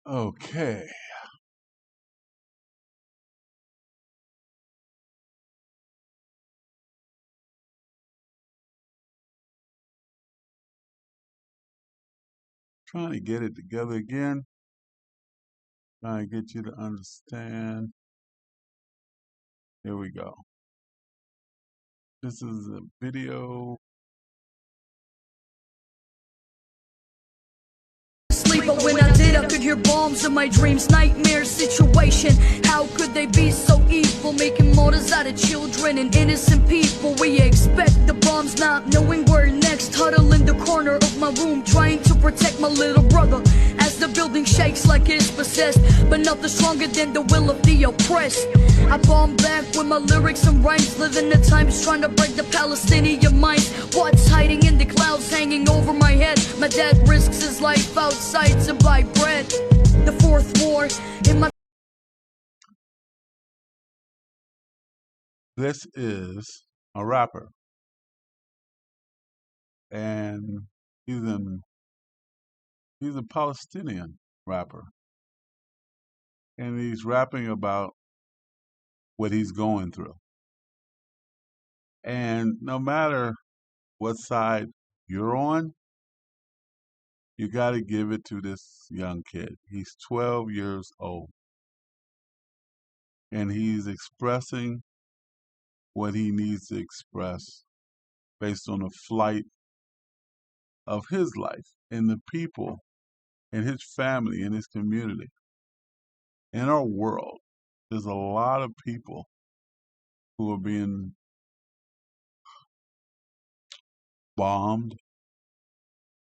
Okay. Trying to get it together again. Trying to get you to understand. Here we go. This is a video. Sleep, but when I did, I could hear bombs in my dreams. Nightmare situation. How could they be so evil, making martyrs out of children and innocent people? We expect the bombs, not knowing where next. Huddle in the corner of my room, trying to protect my little brother as the building shakes like it's possessed. But nothing stronger than the will of the oppressed. I bomb back with my lyrics and rhymes, living the times trying to break the Palestinian minds. What's hiding in the clouds hanging over my head? My dad risks his life outside to buy bread. The fourth war in my... This is a rapper, and he's an he's a Palestinian rapper, and he's rapping about what he's going through. And no matter what side you're on, you got to give it to this young kid. He's 12 years old, and he's expressing what he needs to express based on the flight of his life and the people and his family and his community. In our world, there's a lot of people who are being bombed,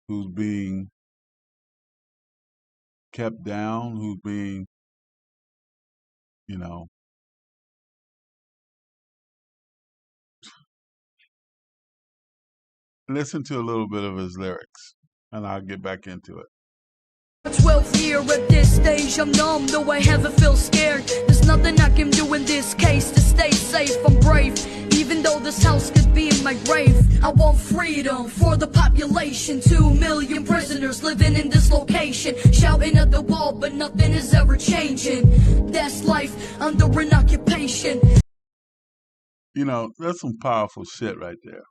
who's being kept down, who's being, you know, listen to a little bit of his lyrics and I'll get back into it. 12th year at this stage, I'm numb, though I haven't feel scared. There's nothing I can do in this case to stay safe. I'm brave, even though this house could be in my grave. I want freedom for the population. 2 million prisoners living in this location, shouting at the wall, but nothing is ever changing. That's life under an occupation. You know, that's some powerful shit right there.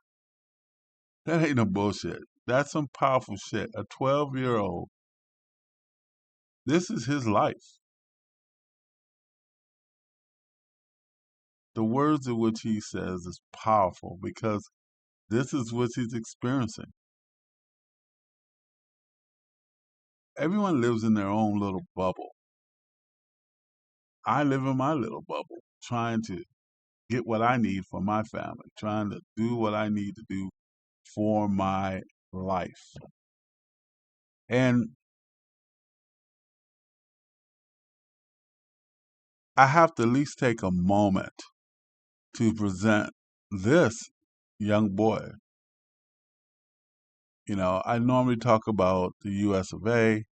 That ain't no bullshit. That's some powerful shit. A 12-year-old, this is his life. The words in which he says is powerful because this is what he's experiencing. Everyone lives in their own little bubble. I live in my little bubble, trying to get what I need for my family, trying to do what I need to do for my life. And I have to at least take a moment to present this young boy. You know, I normally talk about the US of A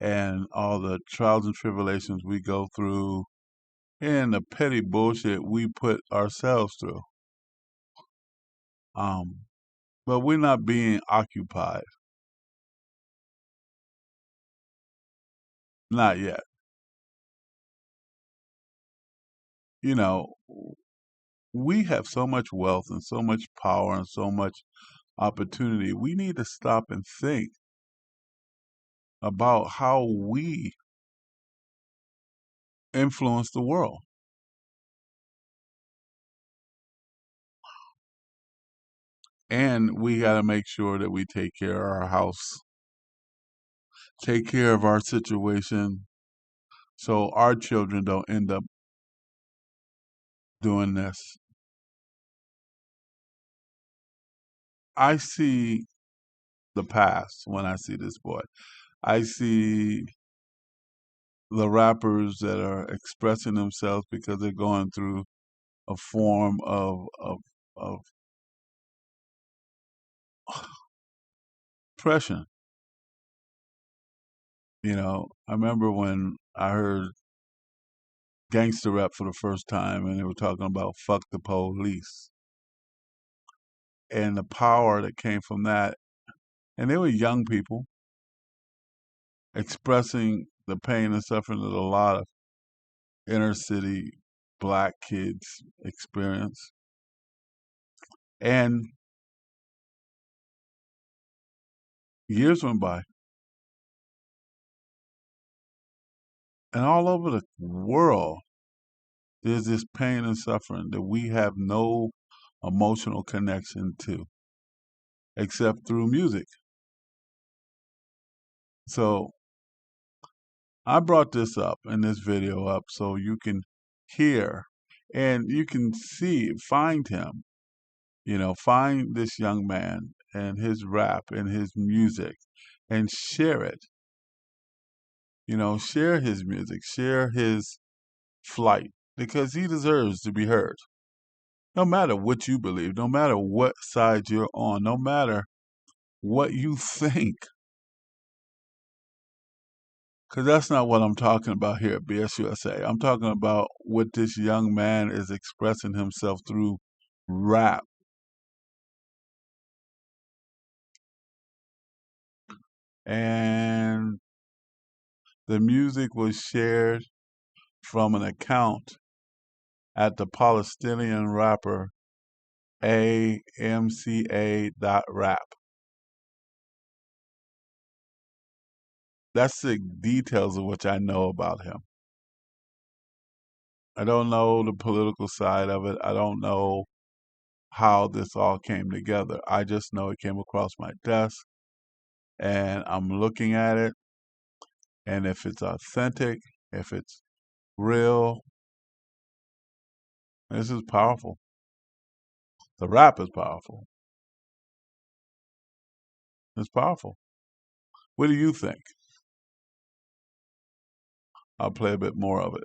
and all the trials and tribulations we go through and the petty bullshit we put ourselves through. Um, but we're not being occupied. Not yet. You know, we have so much wealth and so much power and so much opportunity. We need to stop and think about how we influence the world. And we got to make sure that we take care of our house, take care of our situation, so our children don't end up doing this. I see the past when I see this boy. I see the rappers that are expressing themselves because they're going through a form of depression. You know, I remember when I heard gangster rap for the first time and they were talking about fuck the police and the power that came from that. And they were young people expressing the pain and suffering that a lot of inner city black kids experience. And years went by, and all over the world, there's this pain and suffering that we have no emotional connection to except through music. So I brought this up in this video up so you can hear and you can see, find him, find this young man and his rap and his music and share it. Share his music, share his flight because he deserves to be heard. No matter what you believe, no matter what side you're on, no matter what you think. Because that's not what I'm talking about here at BSUSA. I'm talking about what this young man is expressing himself through rap. And the music was shared from an account at the Palestinian rapper AMCA.rap. That's the details of which I know about him. I don't know the political side of it. I don't know how this all came together. I just know it came across my desk and I'm looking at it. And if it's authentic, if it's real, this is powerful. The rap is powerful. It's powerful. What do you think? I'll play a bit more of it.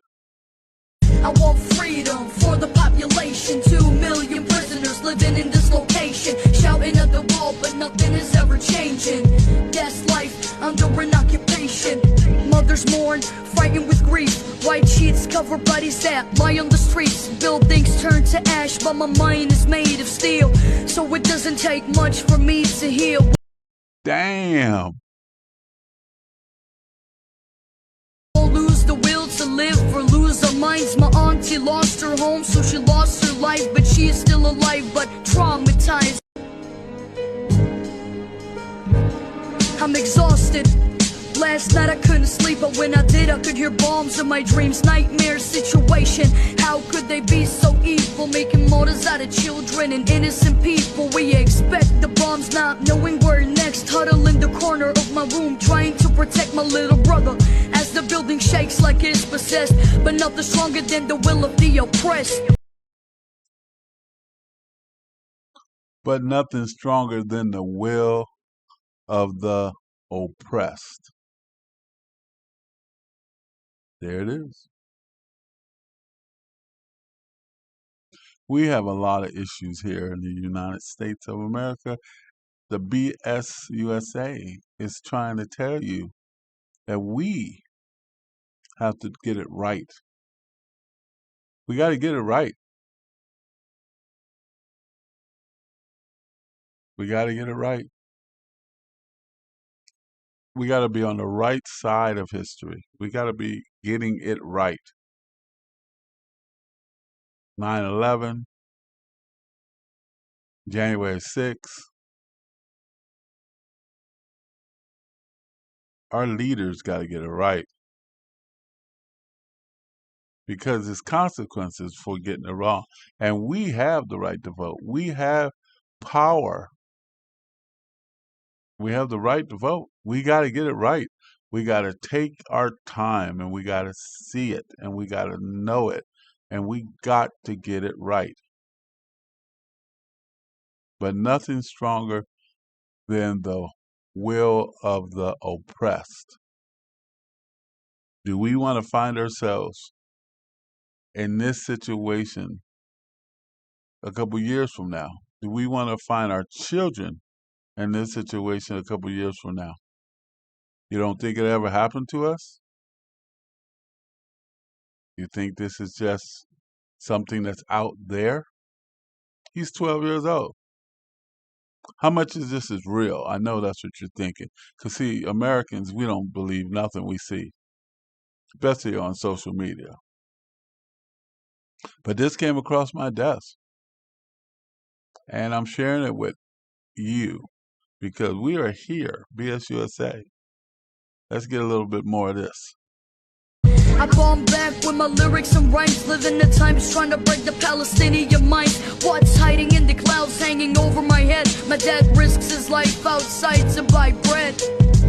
I want freedom for the population. 2 million prisoners living in this location, shouting at the wall, but nothing is ever changing. That's life under an occupation. Mothers mourn, fighting with grief. White sheets cover bodies that lie on the streets. Buildings turn to ash, but my mind is made of steel, so it doesn't take much for me to heal. Damn. Lose the will to live or lose our minds. My auntie lost her home, so she lost her life, but she is still alive, but traumatized. I'm exhausted. Last night I couldn't sleep, but when I did I could hear bombs in my dreams. Nightmare situation. How could they be so evil, making martyrs out of children and innocent people? We expect the bombs, not knowing where next. Huddle in the corner of my room, trying to protect my little brother as the building shakes like it's possessed. But nothing stronger than the will of the oppressed. But nothing stronger than the will of the oppressed. There it is. We have a lot of issues here in the United States of America. The BSUSA is trying to tell you that we have to get it right. We got to get it right. We got to get it right. We got to be on the right side of history. We got to be getting it right. 9/11, January 6th. Our leaders got to get it right. Because there's consequences for getting it wrong. And we have the right to vote. We have power. We have the right to vote. We got to get it right. We got to take our time and we got to see it and we got to know it and we got to get it right. But nothing stronger than the will of the oppressed. Do we want to find ourselves in this situation a couple years from now? Do we want to find our children in this situation a couple years from now? You don't think it ever happened to us? You think this is just something that's out there? He's 12 years old. How much of this is real? I know that's what you're thinking. Because, see, Americans, we don't believe nothing we see. especially on social media. But this came across my desk, and I'm sharing it with you because we are here, BSUSA. Let's get a little bit more of this. I bomb back with my lyrics and rhymes, living the times trying to break the Palestinian mind. What's hiding in the clouds hanging over my head? My dad risks his life outside to buy bread.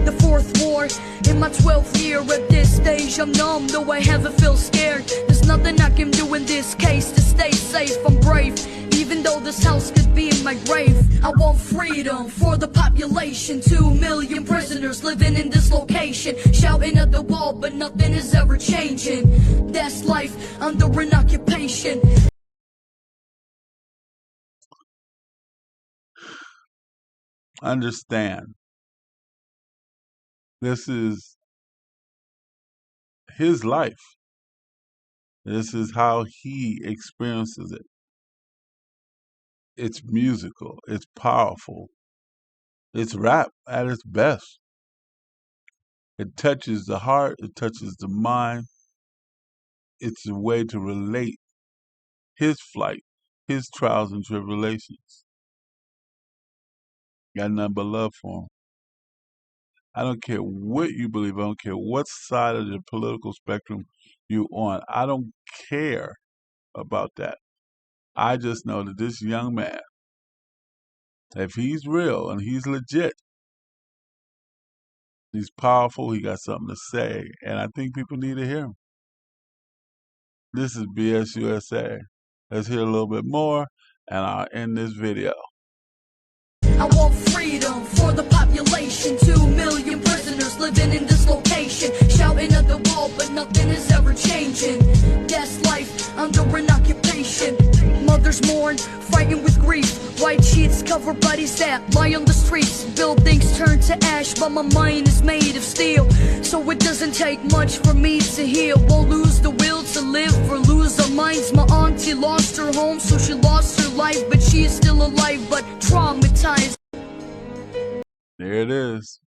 The fourth war in my 12th year. At this stage I'm numb, though I haven't feel scared. There's nothing I can do in this case to stay safe. I'm brave, even though this house could be in my grave. I want freedom for the population. 2 million prisoners living in this location, shouting at the wall, but nothing is ever changing. That's life under an occupation. Understand, this is his life. This is how he experiences it. It's musical. It's powerful. It's rap at its best. It touches the heart. It touches the mind. It's a way to relate his flight, his trials and tribulations. Got nothing but love for him. I don't care what you believe. I don't care what side of the political spectrum you on. I don't care about that. I just know that this young man, if he's real and he's legit, he's powerful, he got something to say, and I think people need to hear him. This is BSUSA. Let's hear a little bit more, and I'll end this video. I want freedom for the population. 2 million prisoners living in this location, shouting at the wall, but nothing is ever changing. That's life under an occupation. Mothers mourn, fighting with grief. White sheets cover bodies that lie on the streets. Buildings turn to ash, but my mind is made of steel. So it doesn't take much for me to heal. Won't lose the will to live or lose our minds. My auntie lost her home, so she lost her life, but she is still alive, but traumatized. There it is.